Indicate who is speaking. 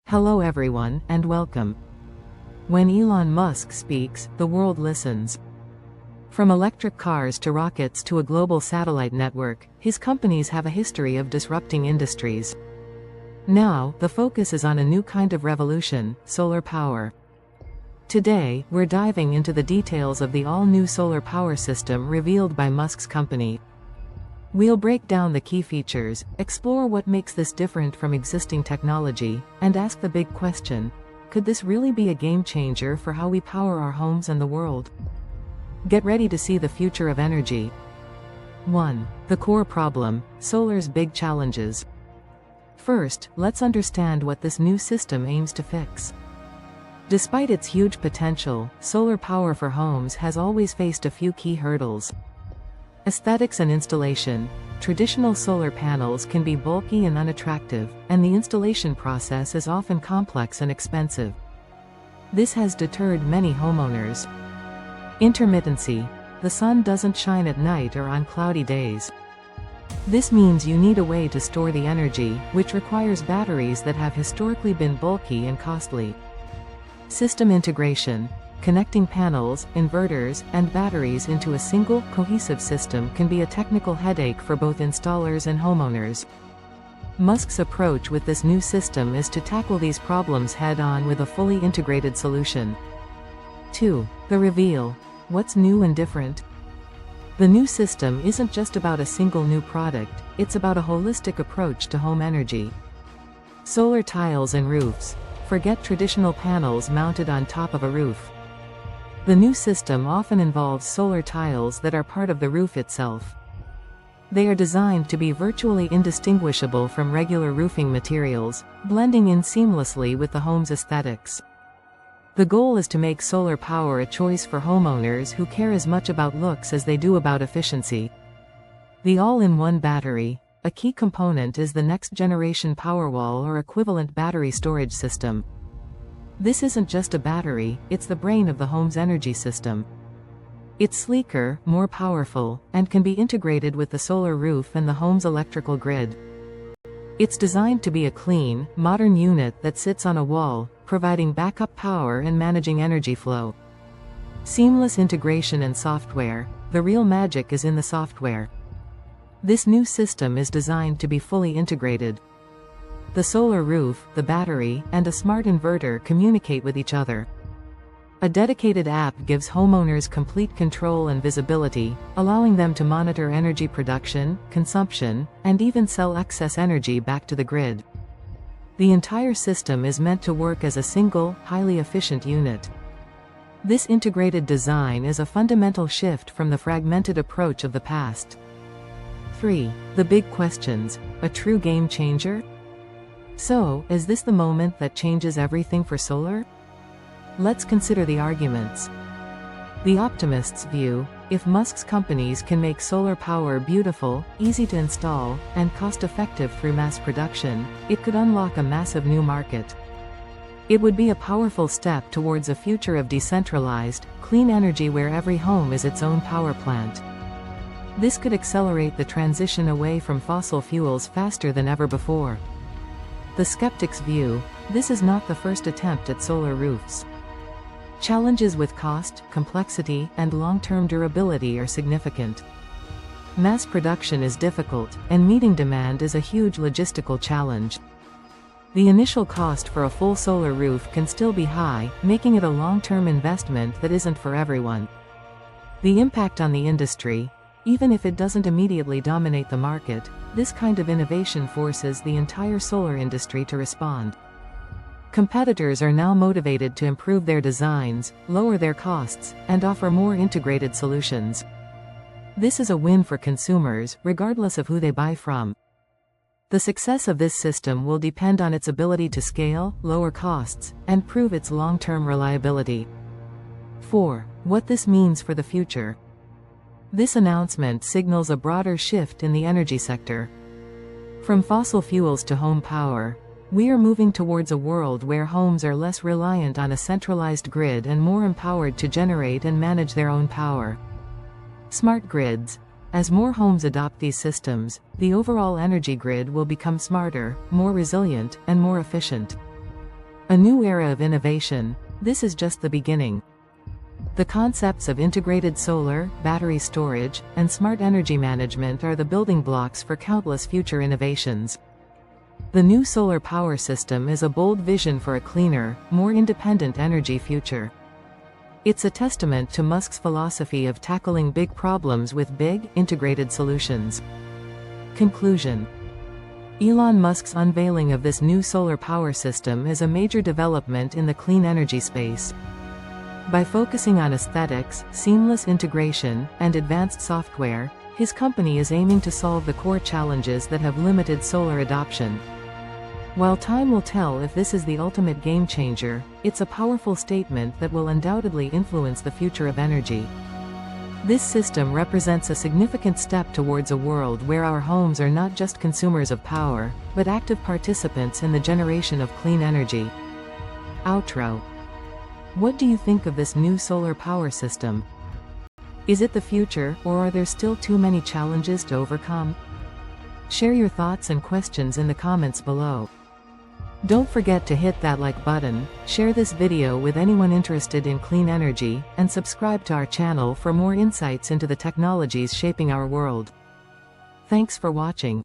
Speaker 1: Hello everyone, and welcome. When Elon Musk speaks, the world listens. From electric cars to rockets to a global satellite network, his companies have a history of disrupting industries. Now, the focus is on a new kind of revolution, solar power. Today, we're diving into the details of the all-new solar power system revealed by Musk's company. We'll break down the key features, explore what makes this different from existing technology, and ask the big question: could this really be a game changer for how we power our homes and the world? Get ready to see the future of energy. 1. The core problem: solar's big challenges. First, let's understand what this new system aims to fix. Despite its huge potential, solar power for homes has always faced a few key hurdles. Aesthetics and installation. Traditional solar panels can be bulky and unattractive, and the installation process is often complex and expensive. This has deterred many homeowners. Intermittency. The sun doesn't shine at night or on cloudy days. This means you need a way to store the energy, which requires batteries that have historically been bulky and costly. System integration. Connecting panels, inverters, and batteries into a single, cohesive system can be a technical headache for both installers and homeowners. Musk's approach with this new system is to tackle these problems head-on with a fully integrated solution. 2. The reveal. What's new and different? The new system isn't just about a single new product, it's about a holistic approach to home energy. Solar tiles and roofs. Forget traditional panels mounted on top of a roof. The new system often involves solar tiles that are part of the roof itself. They are designed to be virtually indistinguishable from regular roofing materials, blending in seamlessly with the home's aesthetics. The goal is to make solar power a choice for homeowners who care as much about looks as they do about efficiency. The all-in-one battery. A key component is the next-generation Powerwall or equivalent battery storage system. This isn't just a battery, it's the brain of the home's energy system. It's sleeker, more powerful, and can be integrated with the solar roof and the home's electrical grid. It's designed to be a clean, modern unit that sits on a wall, providing backup power and managing energy flow. Seamless integration and software. The real magic is in the software. This new system is designed to be fully integrated. The solar roof, the battery, and a smart inverter communicate with each other. A dedicated app gives homeowners complete control and visibility, allowing them to monitor energy production, consumption, and even sell excess energy back to the grid. The entire system is meant to work as a single, highly efficient unit. This integrated design is a fundamental shift from the fragmented approach of the past. 3. The big questions. A true game changer? So, is this the moment that changes everything for solar? Let's consider the arguments. The optimist's view: if Musk's companies can make solar power beautiful, easy to install, and cost-effective through mass production, it could unlock a massive new market. It would be a powerful step towards a future of decentralized, clean energy where every home is its own power plant. This could accelerate the transition away from fossil fuels faster than ever before. The skeptic's view: this is not the first attempt at solar roofs. Challenges with cost, complexity, and long-term durability are significant. Mass production is difficult, and meeting demand is a huge logistical challenge. The initial cost for a full solar roof can still be high, making it a long-term investment that isn't for everyone. The impact on the industry: even if it doesn't immediately dominate the market, this kind of innovation forces the entire solar industry to respond. Competitors are now motivated to improve their designs, lower their costs, and offer more integrated solutions. This is a win for consumers, regardless of who they buy from. The success of this system will depend on its ability to scale, lower costs, and prove its long-term reliability. 4. What this means for the future. This announcement signals a broader shift in the energy sector. From fossil fuels to home power, we are moving towards a world where homes are less reliant on a centralized grid and more empowered to generate and manage their own power. Smart grids. As more homes adopt these systems, the overall energy grid will become smarter, more resilient, and more efficient. A new era of innovation. This is just the beginning. The concepts of integrated solar, battery storage, and smart energy management are the building blocks for countless future innovations. The new solar power system is a bold vision for a cleaner, more independent energy future. It's a testament to Musk's philosophy of tackling big problems with big, integrated solutions. Conclusion. Elon Musk's unveiling of this new solar power system is a major development in the clean energy space. By focusing on aesthetics, seamless integration, and advanced software, his company is aiming to solve the core challenges that have limited solar adoption. While time will tell if this is the ultimate game changer, it's a powerful statement that will undoubtedly influence the future of energy. This system represents a significant step towards a world where our homes are not just consumers of power, but active participants in the generation of clean energy. Outro. What do you think of this new solar power system? Is it the future, or are there still too many challenges to overcome? Share your thoughts and questions in the comments below. Don't forget to hit that like button, share this video with anyone interested in clean energy, and subscribe to our channel for more insights into the technologies shaping our world. Thanks for watching.